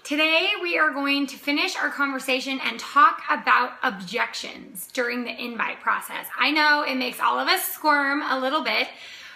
Today we are going to finish our conversation and talk about objections during the invite process. I know it makes all of us squirm a little bit,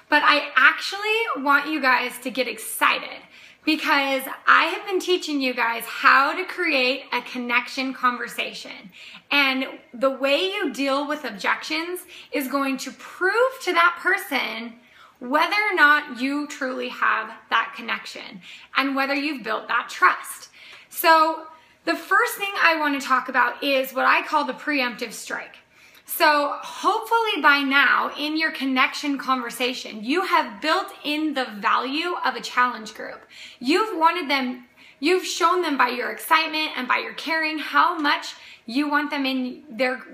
but I actually want you guys to get excited because I have been teaching you guys how to create a connection conversation. And the way you deal with objections is going to prove to that person whether or not you truly have that connection and whether you've built that trust. So the first thing I want to talk about is what I call the preemptive strike. So hopefully by now in your connection conversation, you have built in the value of a challenge group. You've shown them by your excitement and by your caring how much you want them in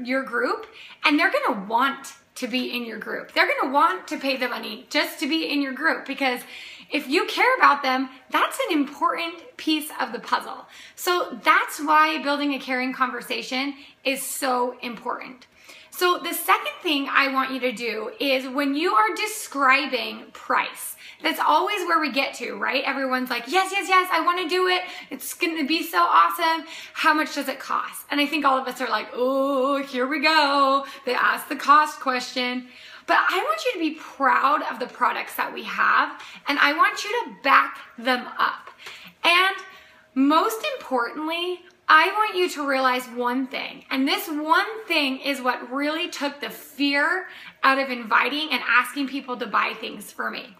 your group, and they're going to want to be in your group. They're going to want to pay the money just to be in your group because if you care about them, that's an important piece of the puzzle. So that's why building a caring conversation is so important. So the second thing I want you to do is when you are describing price, that's always where we get to, right? Everyone's like, yes, yes, yes, I want to do it. It's going to be so awesome. How much does it cost? And I think all of us are like, oh, here we go. They asked the cost question. But I want you to be proud of the products that we have, and I want you to back them up. And most importantly, I want you to realize one thing, and this one thing is what really took the fear out of inviting and asking people to buy things for me.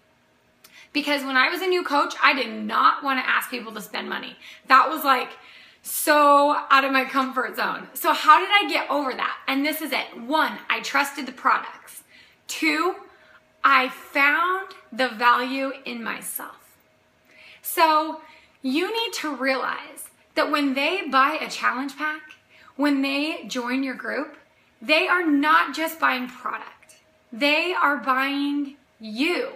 Because when I was a new coach, I did not want to ask people to spend money. That was like so out of my comfort zone. So how did I get over that? And this is it. 1, I trusted the products. 2, I found the value in myself. So you need to realize that when they buy a challenge pack, when they join your group, they are not just buying product. They are buying you.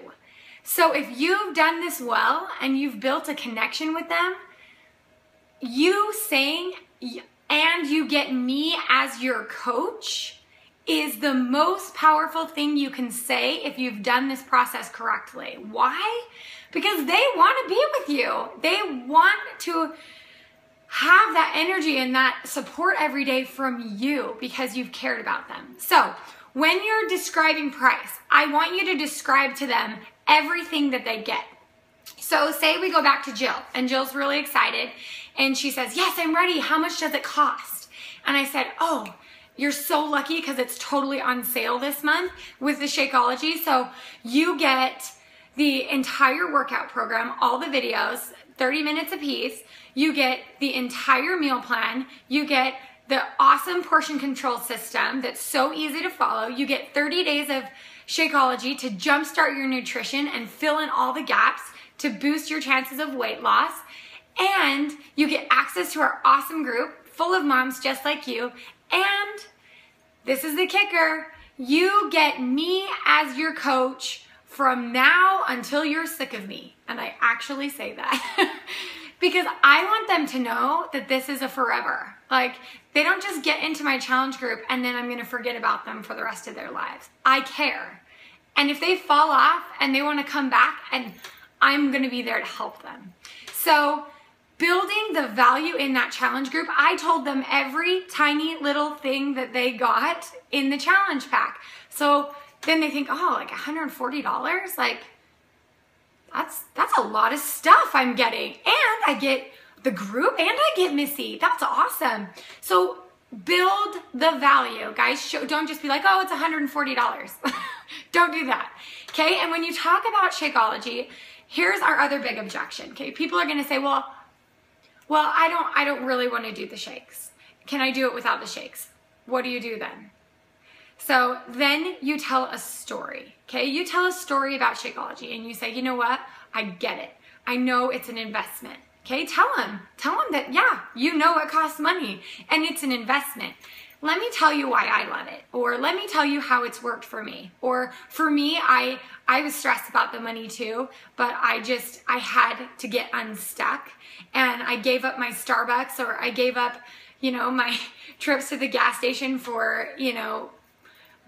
So if you've done this well and you've built a connection with them, you saying, and you get me as your coach, is the most powerful thing you can say if you've done this process correctly. Why? Because they want to be with you. They want to have that energy and that support every day from you because you've cared about them. So when you're describing price, I want you to describe to them everything that they get. So say we go back to Jill, and Jill's really excited, and she says, yes, I'm ready. How much does it cost? And I said, oh, you're so lucky because it's totally on sale this month with the Shakeology. So you get the entire workout program, all the videos, 30 minutes a piece. You get the entire meal plan. You get the awesome portion control system that's so easy to follow. You get 30 days of Shakeology to jumpstart your nutrition and fill in all the gaps to boost your chances of weight loss. And you get access to our awesome group full of moms just like you. And this is the kicker, you get me as your coach from now until you're sick of me. And I actually say that because I want them to know that this is a forever. Like, they don't just get into my challenge group and then I'm going to forget about them for the rest of their lives. I care. And if they fall off and they want to come back, and I'm going to be there to help them. So building the value in that challenge group, I told them every tiny little thing that they got in the challenge pack. So then they think, oh, like $140? Like, that's a lot of stuff I'm getting. And I get the group and I get Missy. That's awesome. So build the value, guys. Don't just be like, oh, it's $140. Don't do that. Okay? And when you talk about Shakeology, here's our other big objection. Okay? People are going to say, well, I don't really want to do the shakes. Can I do it without the shakes? What do you do then? So then you tell a story, okay? You tell a story about Shakeology and you say, you know what? I get it. I know it's an investment, okay? Tell them that, yeah, you know it costs money and it's an investment. Let me tell you why I love it, or let me tell you how it's worked for me. Or for me, I was stressed about the money too, but I had to get unstuck, and I gave up my Starbucks, or I gave up, my trips to the gas station for,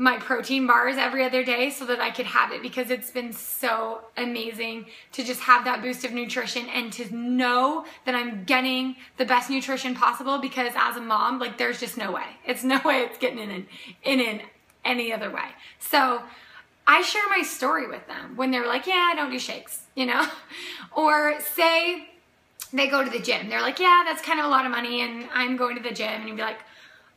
my protein bars every other day so that I could have it, because it's been so amazing to just have that boost of nutrition and to know that I'm getting the best nutrition possible, because as a mom, like, there's just no way. It's no way it's getting in any other way. So I share my story with them when they're like, yeah, I don't do shakes, you know? Or say they go to the gym. They're like, yeah, that's kind of a lot of money and I'm going to the gym. And you'd be like,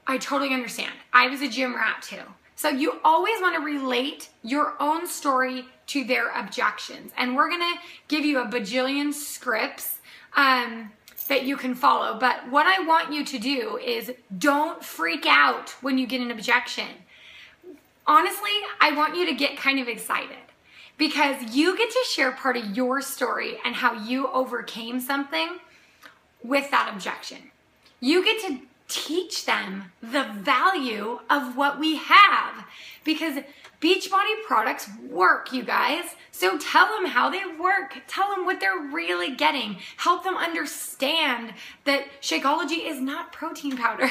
I totally understand. I was a gym rat too. So you always want to relate your own story to their objections. And we're going to give you a bajillion scripts that you can follow. But what I want you to do is don't freak out when you get an objection. Honestly, I want you to get kind of excited, because you get to share part of your story and how you overcame something with that objection. You get to teach them the value of what we have, because Beachbody products work, you guys. So tell them how they work. Tell them what they're really getting. Help them understand that Shakeology is not protein powder.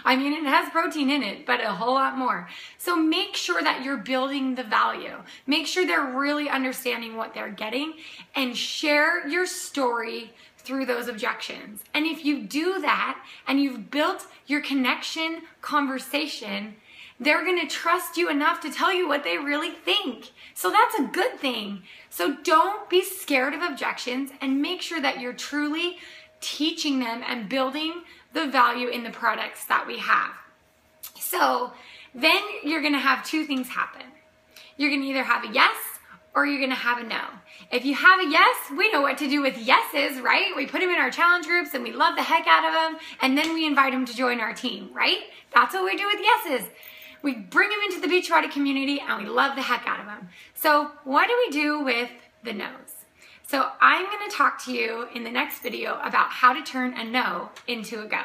I mean, it has protein in it, but a whole lot more. So make sure that you're building the value. Make sure they're really understanding what they're getting, and share your story through those objections. And if you do that and you've built your connection conversation, they're gonna trust you enough to tell you what they really think. So that's a good thing. So don't be scared of objections, and make sure that you're truly teaching them and building the value in the products that we have. So then you're gonna have two things happen. You're gonna either have a yes or you're gonna have a no. If you have a yes, we know what to do with yeses, right? We put them in our challenge groups and we love the heck out of them, and then we invite them to join our team, right? That's what we do with yeses. We bring them into the Beachbody community and we love the heck out of them. So what do we do with the no's? So I'm gonna talk to you in the next video about how to turn a no into a go.